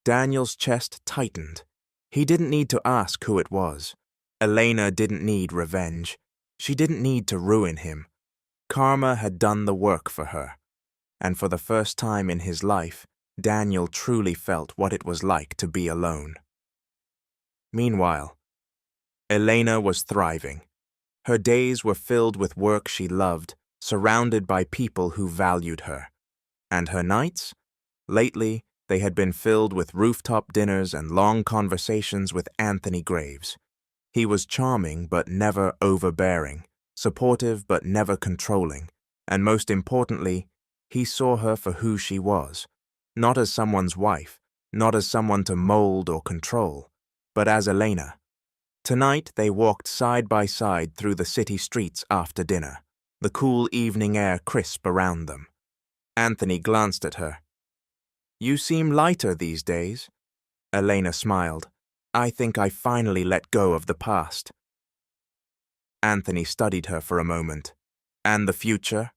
Daniel's chest tightened. He didn't need to ask who it was. Elena didn't need revenge. She didn't need to ruin him. Karma had done the work for her, and for the first time in his life, Daniel truly felt what it was like to be alone. Meanwhile, Elena was thriving. Her days were filled with work she loved, surrounded by people who valued her. And her nights? Lately, they had been filled with rooftop dinners and long conversations with Anthony Graves. He was charming but never overbearing, supportive but never controlling, and most importantly, he saw her for who she was, not as someone's wife, not as someone to mold or control, but as Elena. Tonight they walked side by side through the city streets after dinner, the cool evening air crisp around them. Anthony glanced at her. "You seem lighter these days." Elena smiled. "I think I finally let go of the past." Anthony studied her for a moment. "And the future?"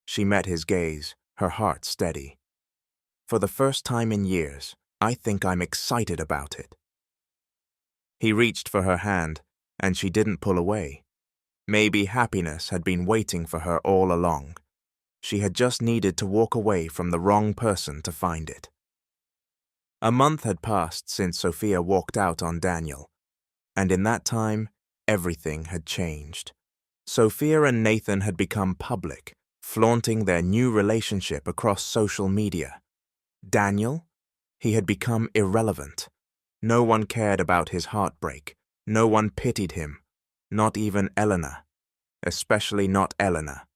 She met his gaze, her heart steady. "For the first time in years, I think I'm excited about it." He reached for her hand, and she didn't pull away. Maybe happiness had been waiting for her all along. She had just needed to walk away from the wrong person to find it. A month had passed since Sophia walked out on Daniel, and in that time, everything had changed. Sophia and Nathan had become public, flaunting their new relationship across social media. Daniel? He had become irrelevant. No one cared about his heartbreak. No one pitied him. Not even Elena. Especially not Elena.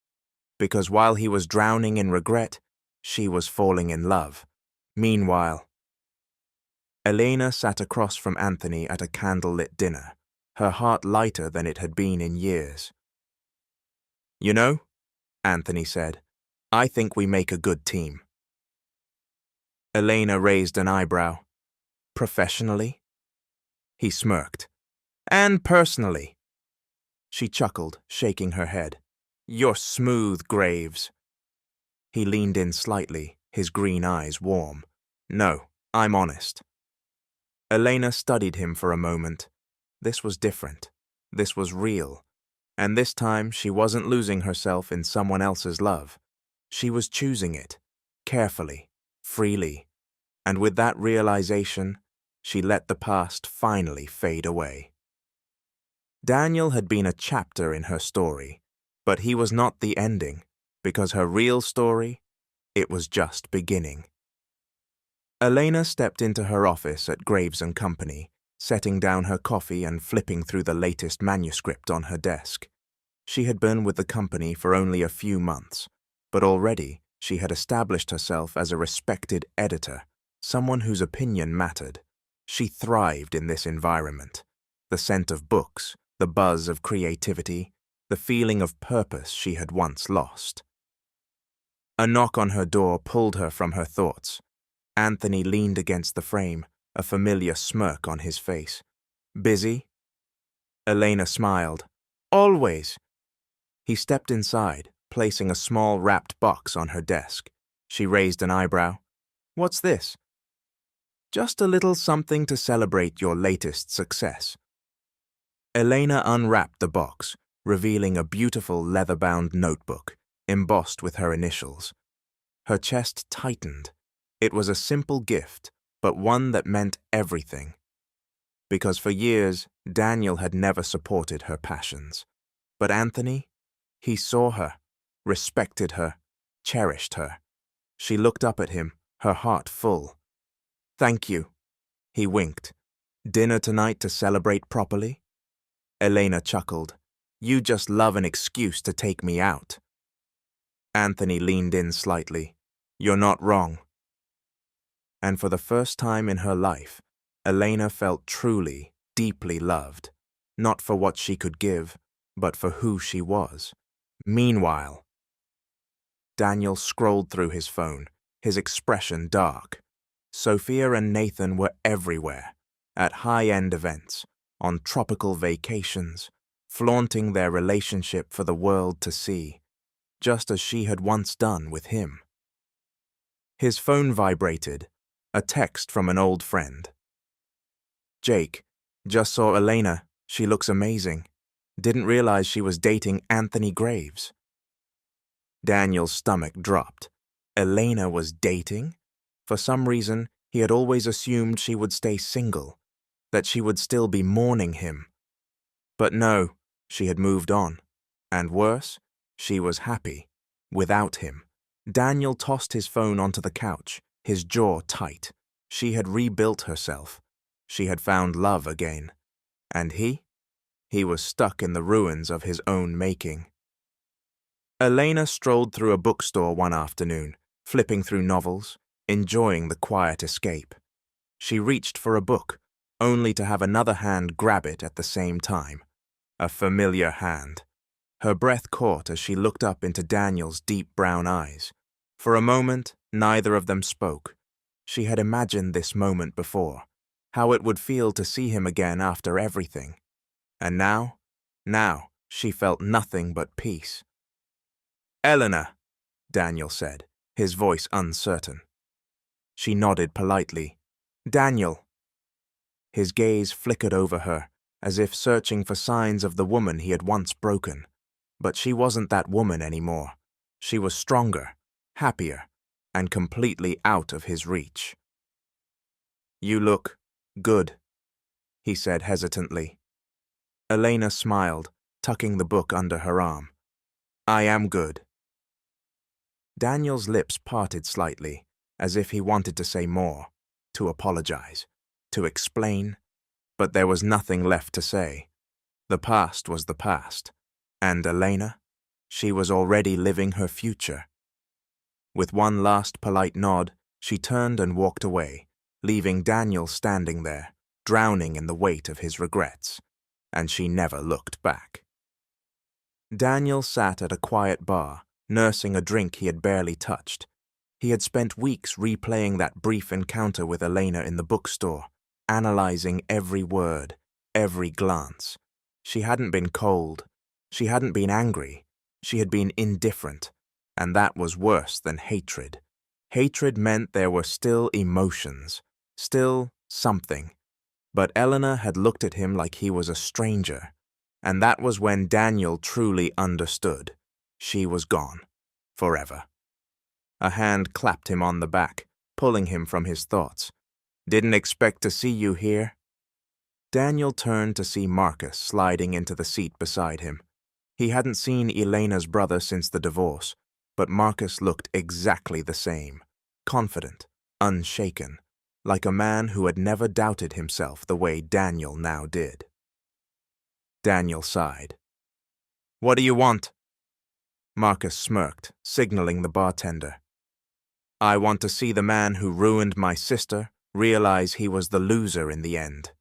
Because while he was drowning in regret, she was falling in love. Meanwhile, Elena sat across from Anthony at a candlelit dinner, her heart lighter than it had been in years. "You know," Anthony said, "I think we make a good team." Elena raised an eyebrow. "Professionally?" He smirked. "And personally." She chuckled, shaking her head. "You're smooth, Graves." He leaned in slightly, his green eyes warm. "No, I'm honest." Elena studied him for a moment. This was different. This was real. And this time she wasn't losing herself in someone else's love. She was choosing it, carefully, freely. And with that realization, she let the past finally fade away. Daniel had been a chapter in her story, but he was not the ending, because her real story, it was just beginning. Elena stepped into her office at Graves & Company, setting down her coffee and flipping through the latest manuscript on her desk. She had been with the company for only a few months, but already she had established herself as a respected editor, someone whose opinion mattered. She thrived in this environment. The scent of books, the buzz of creativity, the feeling of purpose she had once lost. A knock on her door pulled her from her thoughts. Anthony leaned against the frame, a familiar smirk on his face. "Busy?" Elena smiled. "Always." He stepped inside, placing a small wrapped box on her desk. She raised an eyebrow. "What's this?" "Just a little something to celebrate your latest success." Elena unwrapped the box, revealing a beautiful leather-bound notebook, embossed with her initials. Her chest tightened. It was a simple gift, but one that meant everything. Because for years, Daniel had never supported her passions. But Anthony, he saw her, respected her, cherished her. She looked up at him, her heart full. "Thank you." He winked. "Dinner tonight to celebrate properly?" Elena chuckled. "You just love an excuse to take me out." Anthony leaned in slightly. "You're not wrong." And for the first time in her life, Elena felt truly, deeply loved, not for what she could give, but for who she was. Meanwhile, Daniel scrolled through his phone, his expression dark. Sophia and Nathan were everywhere, at high-end events, on tropical vacations, flaunting their relationship for the world to see, just as she had once done with him. His phone vibrated, a text from an old friend. "Jake, just saw Elena. She looks amazing. Didn't realize she was dating Anthony Graves. Daniel's stomach dropped. Elena was dating? For some reason, he had always assumed she would stay single, that she would still be mourning him. But no, she had moved on. And worse, she was happy, without him. Daniel tossed his phone onto the couch, his jaw tight. She had rebuilt herself. She had found love again. And he? He was stuck in the ruins of his own making. Elena strolled through a bookstore one afternoon, flipping through novels, enjoying the quiet escape. She reached for a book, only to have another hand grab it at the same time. A familiar hand. Her breath caught as she looked up into Daniel's deep brown eyes. For a moment, neither of them spoke. She had imagined this moment before, how it would feel to see him again after everything. And now, she felt nothing but peace. "Elena," Daniel said, his voice uncertain. She nodded politely. "Daniel." His gaze flickered over her, as if searching for signs of the woman he had once broken. But she wasn't that woman anymore. She was stronger, happier, and completely out of his reach. "You look good," he said hesitantly. Elena smiled, tucking the book under her arm. "I am good." Daniel's lips parted slightly, as if he wanted to say more, to apologize, to explain, but there was nothing left to say. The past was the past, and Elena, she was already living her future. With one last polite nod, she turned and walked away, leaving Daniel standing there, drowning in the weight of his regrets, and she never looked back. Daniel sat at a quiet bar, nursing a drink he had barely touched. He had spent weeks replaying that brief encounter with Elena in the bookstore, analyzing every word, every glance. She hadn't been cold. She hadn't been angry. She had been indifferent, and that was worse than hatred. Hatred meant there were still emotions, still something. But Elena had looked at him like he was a stranger, and that was when Daniel truly understood. She was gone, forever. A hand clapped him on the back, pulling him from his thoughts. "Didn't expect to see you here." Daniel turned to see Marcus sliding into the seat beside him. He hadn't seen Elena's brother since the divorce, but Marcus looked exactly the same, confident, unshaken, like a man who had never doubted himself the way Daniel now did. Daniel sighed. "What do you want?" Marcus smirked, signaling the bartender. "I want to see the man who ruined my sister realize he was the loser in the end."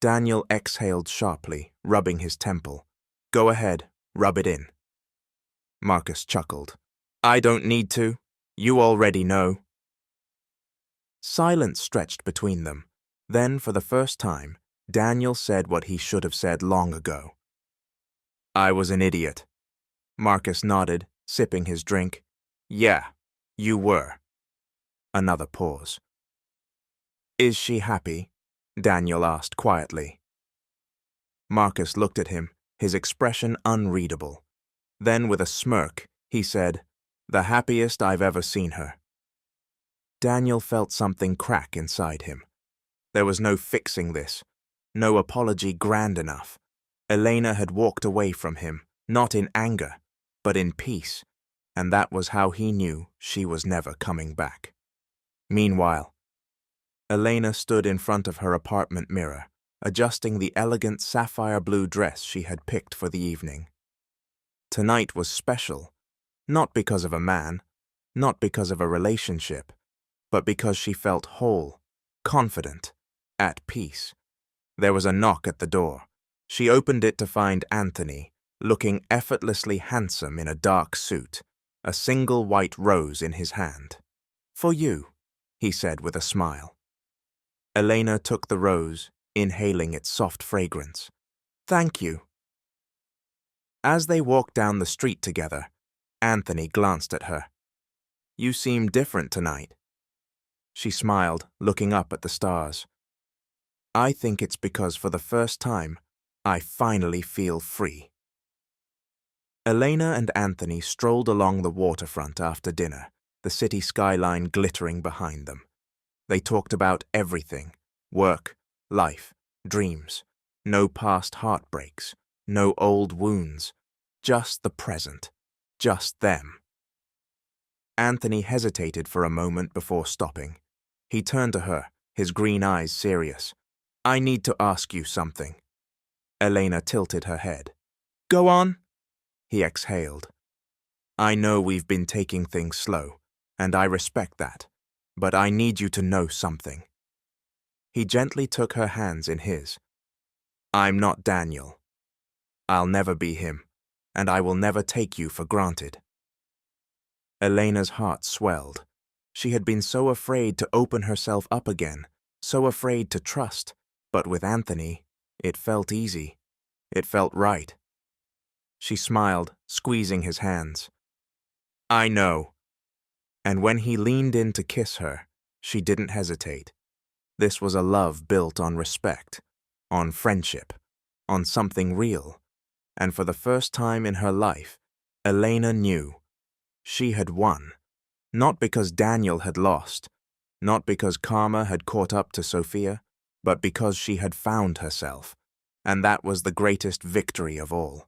Daniel exhaled sharply, rubbing his temple. "Go ahead, rub it in." Marcus chuckled. "I don't need to. You already know." Silence stretched between them. Then, for the first time, Daniel said what he should have said long ago. "I was an idiot." Marcus nodded, sipping his drink. "Yeah, you were." Another pause. "Is she happy?" Daniel asked quietly. Marcus looked at him, his expression unreadable. Then, with a smirk, he said, "The happiest I've ever seen her." Daniel felt something crack inside him. There was no fixing this, no apology grand enough. Elena had walked away from him, not in anger, but in peace, and that was how he knew she was never coming back. Meanwhile, Elena stood in front of her apartment mirror, adjusting the elegant sapphire blue dress she had picked for the evening. Tonight was special, not because of a man, not because of a relationship, but because she felt whole, confident, at peace. There was a knock at the door. She opened it to find Anthony, looking effortlessly handsome in a dark suit, a single white rose in his hand. "For you," he said with a smile. Elena took the rose, inhaling its soft fragrance. "Thank you." As they walked down the street together, Anthony glanced at her. "You seem different tonight." She smiled, looking up at the stars. I think it's because for the first time, I finally feel free. Elena and Anthony strolled along the waterfront after dinner, the city skyline glittering behind them. They talked about everything: work, life, dreams. No past heartbreaks, no old wounds, just the present, just them. Anthony hesitated for a moment before stopping. He turned to her, his green eyes serious. "I need to ask you something." Elena tilted her head. "Go on." He exhaled. "I know we've been taking things slow, and I respect that, but I need you to know something." He gently took her hands in his. "I'm not Daniel. I'll never be him, and I will never take you for granted." Elena's heart swelled. She had been so afraid to open herself up again, so afraid to trust, but with Anthony, it felt easy. It felt right. She smiled, squeezing his hands. "I know." And when he leaned in to kiss her, she didn't hesitate. This was a love built on respect, on friendship, on something real. And for the first time in her life, Elena knew she had won. Not because Daniel had lost, not because karma had caught up to Sophia, but because she had found herself. And that was the greatest victory of all.